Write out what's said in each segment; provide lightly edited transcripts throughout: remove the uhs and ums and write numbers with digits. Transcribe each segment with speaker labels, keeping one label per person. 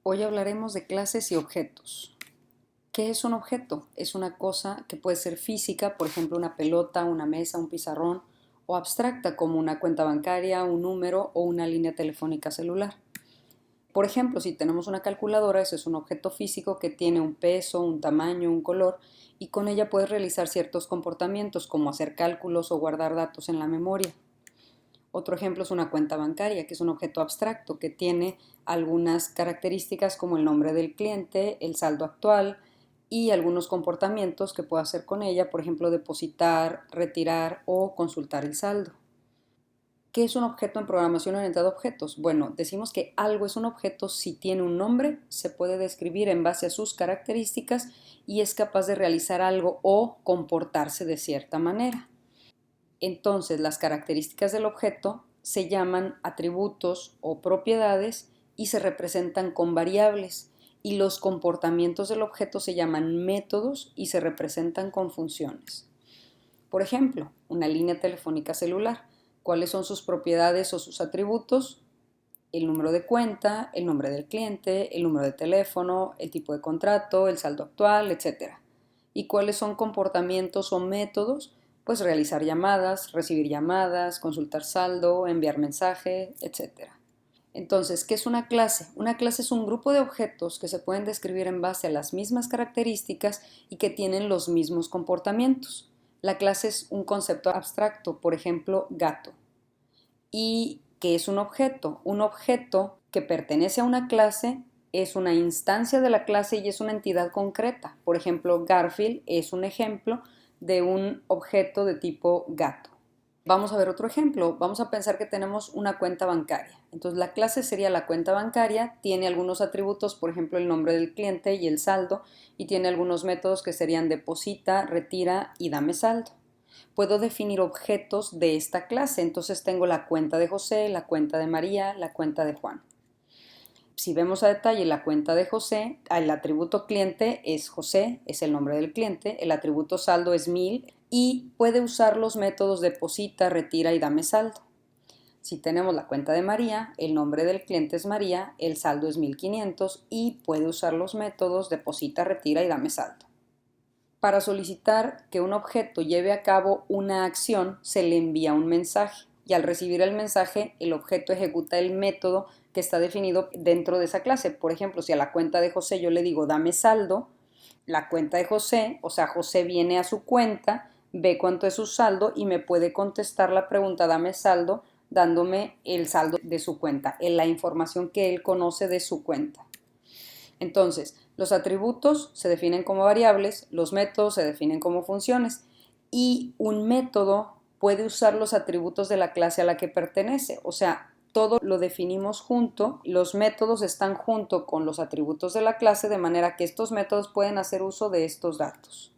Speaker 1: Hoy hablaremos de clases y objetos. ¿Qué es un objeto? Es una cosa que puede ser física, por ejemplo una pelota, una mesa, un pizarrón, o abstracta como una cuenta bancaria, un número o una línea telefónica celular. Por ejemplo, si tenemos una calculadora, eso es un objeto físico que tiene un peso, un tamaño, un color, y con ella puedes realizar ciertos comportamientos como hacer cálculos o guardar datos en la memoria. Otro ejemplo es una cuenta bancaria, que es un objeto abstracto que tiene algunas características como el nombre del cliente, el saldo actual y algunos comportamientos que puedo hacer con ella, por ejemplo, depositar, retirar o consultar el saldo. ¿Qué es un objeto en programación orientada a objetos? Bueno, decimos que algo es un objeto si tiene un nombre, se puede describir en base a sus características y es capaz de realizar algo o comportarse de cierta manera. Entonces, las características del objeto se llaman atributos o propiedades y se representan con variables, y los comportamientos del objeto se llaman métodos y se representan con funciones. Por ejemplo, una línea telefónica celular. ¿Cuáles son sus propiedades o sus atributos? El número de cuenta, el nombre del cliente, el número de teléfono, el tipo de contrato, el saldo actual, etc. ¿Y cuáles son comportamientos o métodos? Pues realizar llamadas, consultar saldo, enviar mensaje, etc. Entonces, ¿qué es una clase? Una clase es un grupo de objetos que se pueden describir en base a las mismas características y que tienen los mismos comportamientos. La clase es un concepto abstracto, por ejemplo, gato. ¿Y qué es un objeto? Un objeto que pertenece a una clase es una instancia de la clase y es una entidad concreta. Por ejemplo, Garfield es un ejemplo de un objeto de tipo gato. Vamos a ver otro ejemplo. Vamos a pensar que tenemos una cuenta bancaria. Entonces la clase sería la cuenta bancaria, tiene algunos atributos, por ejemplo el nombre del cliente y el saldo, y tiene algunos métodos que serían deposita, retira y dame saldo. Puedo definir objetos de esta clase, entonces tengo la cuenta de José, la cuenta de María, la cuenta de Juan. Si vemos a detalle la cuenta de José, el atributo cliente es José, es el nombre del cliente, el atributo saldo es 1000 y puede usar los métodos deposita, retira y dame saldo. Si tenemos la cuenta de María, el nombre del cliente es María, el saldo es 1500 y puede usar los métodos deposita, retira y dame saldo. Para solicitar que un objeto lleve a cabo una acción, se le envía un mensaje y al recibir el mensaje, el objeto ejecuta el método que está definido dentro de esa clase. Por ejemplo, si a la cuenta de José yo le digo dame saldo, la cuenta de José, o sea, José viene a su cuenta, ve cuánto es su saldo y me puede contestar la pregunta dame saldo dándome el saldo de su cuenta, en la información que él conoce de su cuenta. Entonces, los atributos se definen como variables, los métodos se definen como funciones y un método puede usar los atributos de la clase a la que pertenece, o sea, todo lo definimos junto, los métodos están junto con los atributos de la clase de manera que estos métodos pueden hacer uso de estos datos.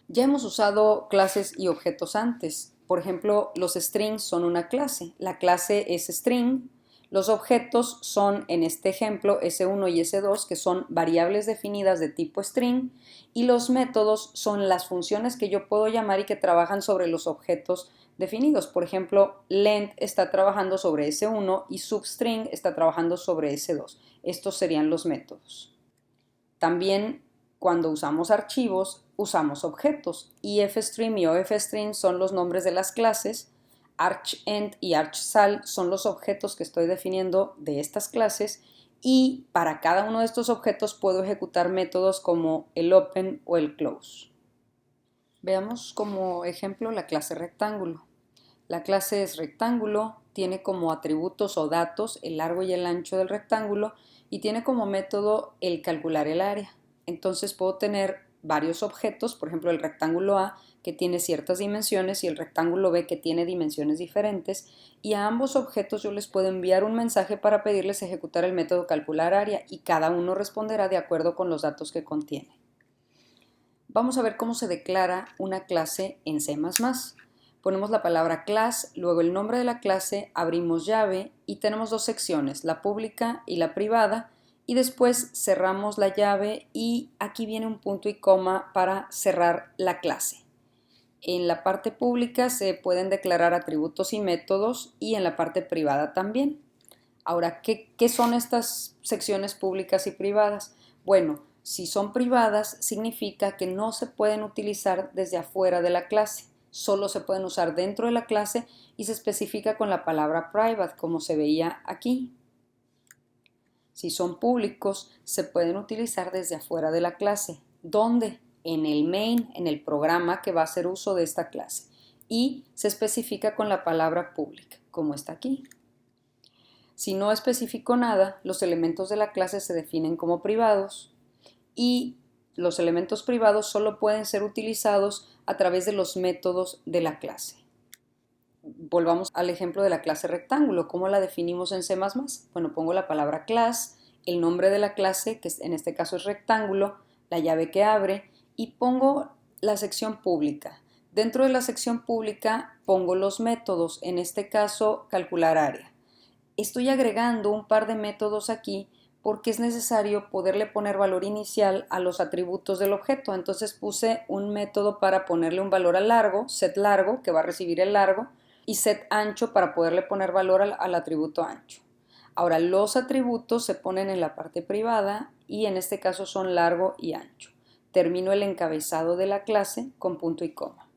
Speaker 1: Ya hemos usado clases y objetos antes. Por ejemplo, los strings son una clase. La clase es string. Los objetos son, en este ejemplo, S1 y S2, que son variables definidas de tipo string, y los métodos son las funciones que yo puedo llamar y que trabajan sobre los objetos definidos. Por ejemplo, length está trabajando sobre S1 y substring está trabajando sobre S2. Estos serían los métodos. También cuando usamos archivos, usamos objetos. ifstream y ofstream son los nombres de las clases. Archend y archsal son los objetos que estoy definiendo de estas clases. Y para cada uno de estos objetos puedo ejecutar métodos como el open o el close. Veamos como ejemplo la clase rectángulo. La clase es rectángulo, tiene como atributos o datos el largo y el ancho del rectángulo y tiene como método el calcular el área. Entonces puedo tener varios objetos, por ejemplo el rectángulo A que tiene ciertas dimensiones y el rectángulo B que tiene dimensiones diferentes, y a ambos objetos yo les puedo enviar un mensaje para pedirles ejecutar el método calcular área y cada uno responderá de acuerdo con los datos que contiene. Vamos a ver cómo se declara una clase en C++. Ponemos la palabra class, luego el nombre de la clase, abrimos llave y tenemos dos secciones, la pública y la privada, y después cerramos la llave y aquí viene un punto y coma para cerrar la clase. En la parte pública se pueden declarar atributos y métodos y en la parte privada también. Ahora, ¿qué son estas secciones públicas y privadas? Bueno, si son privadas, significa que no se pueden utilizar desde afuera de la clase, solo se pueden usar dentro de la clase y se especifica con la palabra private, como se veía aquí. Si son públicos, se pueden utilizar desde afuera de la clase. ¿Dónde? En el main, en el programa que va a hacer uso de esta clase. Y se especifica con la palabra public, como está aquí. Si no especifico nada, los elementos de la clase se definen como privados y los elementos privados solo pueden ser utilizados a través de los métodos de la clase. Volvamos al ejemplo de la clase rectángulo. ¿Cómo la definimos en C++? Bueno, pongo la palabra class, el nombre de la clase, que en este caso es rectángulo, la llave que abre, y pongo la sección pública. Dentro de la sección pública pongo los métodos, en este caso calcular área. Estoy agregando un par de métodos aquí porque es necesario poderle poner valor inicial a los atributos del objeto. Entonces puse un método para ponerle un valor al largo, set largo, que va a recibir el largo, y set ancho para poderle poner valor al atributo ancho. Ahora, los atributos se ponen en la parte privada y en este caso son largo y ancho. Termino el encabezado de la clase con punto y coma.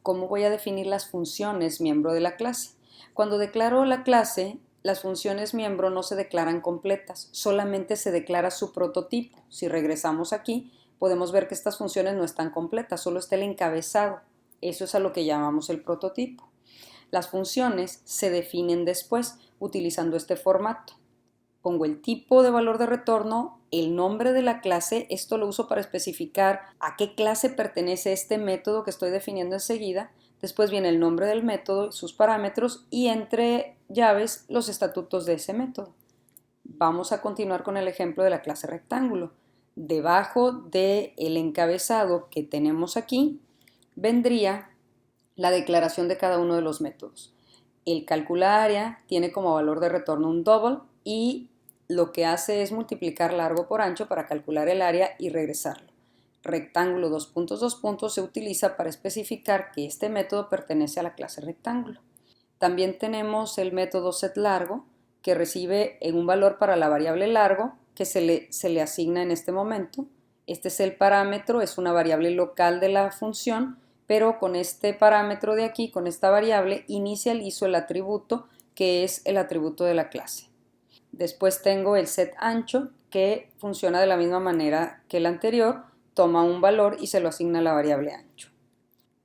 Speaker 1: ¿Cómo voy a definir las funciones miembro de la clase? Cuando declaro la clase, las funciones miembro no se declaran completas, solamente se declara su prototipo. Si regresamos aquí, podemos ver que estas funciones no están completas, solo está el encabezado. Eso es a lo que llamamos el prototipo. Las funciones se definen después utilizando este formato. Pongo el tipo de valor de retorno, el nombre de la clase, esto lo uso para especificar a qué clase pertenece este método que estoy definiendo enseguida. Después viene el nombre del método, sus parámetros y entre llaves los estatutos de ese método. Vamos a continuar con el ejemplo de la clase rectángulo. Debajo del encabezado que tenemos aquí vendría la declaración de cada uno de los métodos. El calcula área tiene como valor de retorno un double y lo que hace es multiplicar largo por ancho para calcular el área y regresarlo. Rectángulo 2 puntos se utiliza para especificar que este método pertenece a la clase rectángulo. También tenemos el método setLargo que recibe un valor para la variable largo que se le asigna en este momento. Este es el parámetro, es una variable local de la función, pero con este parámetro de aquí, con esta variable, inicializo el atributo que es el atributo de la clase. Después tengo el set ancho que funciona de la misma manera que el anterior, toma un valor y se lo asigna a la variable ancho.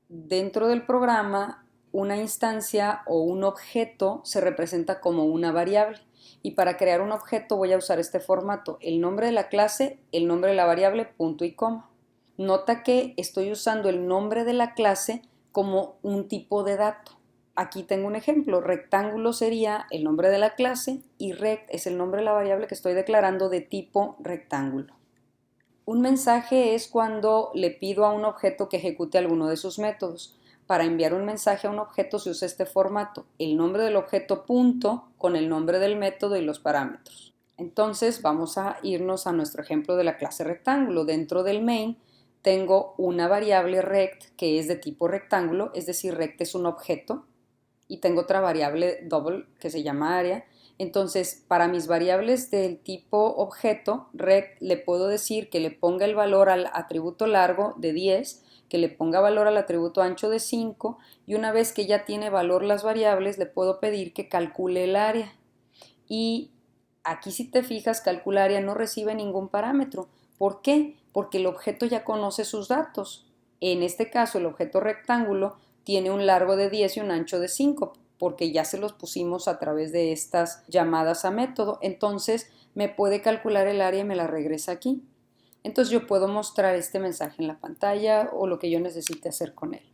Speaker 1: Dentro del programa, una instancia o un objeto se representa como una variable y para crear un objeto voy a usar este formato, el nombre de la clase, el nombre de la variable, punto y coma. Nota que estoy usando el nombre de la clase como un tipo de dato. Aquí tengo un ejemplo, rectángulo sería el nombre de la clase y rect es el nombre de la variable que estoy declarando de tipo rectángulo. Un mensaje es cuando le pido a un objeto que ejecute alguno de sus métodos. Para enviar un mensaje a un objeto se usa este formato, el nombre del objeto punto con el nombre del método y los parámetros. Entonces vamos a irnos a nuestro ejemplo de la clase rectángulo. Dentro del main tengo una variable rect que es de tipo rectángulo, es decir, rect es un objeto, y tengo otra variable double que se llama área. Entonces, para mis variables del tipo objeto, rect, le puedo decir que le ponga el valor al atributo largo de 10, que le ponga valor al atributo ancho de 5, y una vez que ya tiene valor las variables, le puedo pedir que calcule el área. Y aquí si te fijas, calcula área no recibe ningún parámetro. ¿Por qué? Porque el objeto ya conoce sus datos. En este caso, el objeto rectángulo tiene un largo de 10 y un ancho de 5, porque ya se los pusimos a través de estas llamadas a método. Entonces, me puede calcular el área y me la regresa aquí. Entonces, yo puedo mostrar este mensaje en la pantalla o lo que yo necesite hacer con él.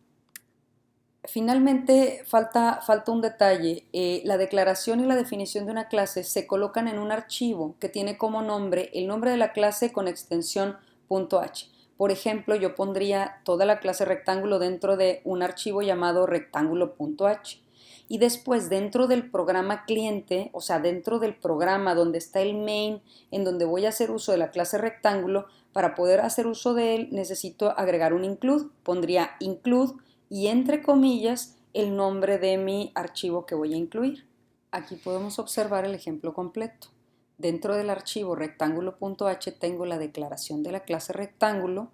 Speaker 1: Finalmente, falta un detalle. La declaración y la definición de una clase se colocan en un archivo que tiene como nombre el nombre de la clase con extensión .h. Por ejemplo, yo pondría toda la clase rectángulo dentro de un archivo llamado rectángulo.h. Y después, dentro del programa cliente, o sea, dentro del programa donde está el main, en donde voy a hacer uso de la clase rectángulo, para poder hacer uso de él necesito agregar un include. Pondría include y entre comillas el nombre de mi archivo que voy a incluir. Aquí podemos observar el ejemplo completo. Dentro del archivo rectángulo.h tengo la declaración de la clase rectángulo,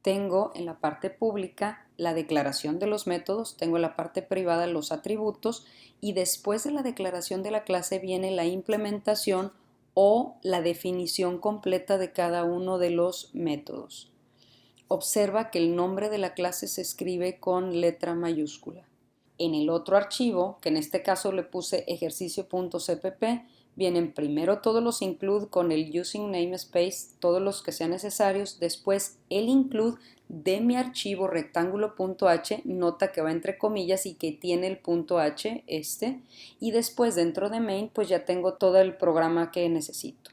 Speaker 1: tengo en la parte pública la declaración de los métodos, tengo en la parte privada los atributos y después de la declaración de la clase viene la implementación o la definición completa de cada uno de los métodos. Observa que el nombre de la clase se escribe con letra mayúscula. En el otro archivo, que en este caso le puse ejercicio.cpp, vienen primero todos los include con el using namespace, todos los que sean necesarios, después el include de mi archivo rectángulo.h, nota que va entre comillas y que tiene el punto .h y después dentro de main pues ya tengo todo el programa que necesito.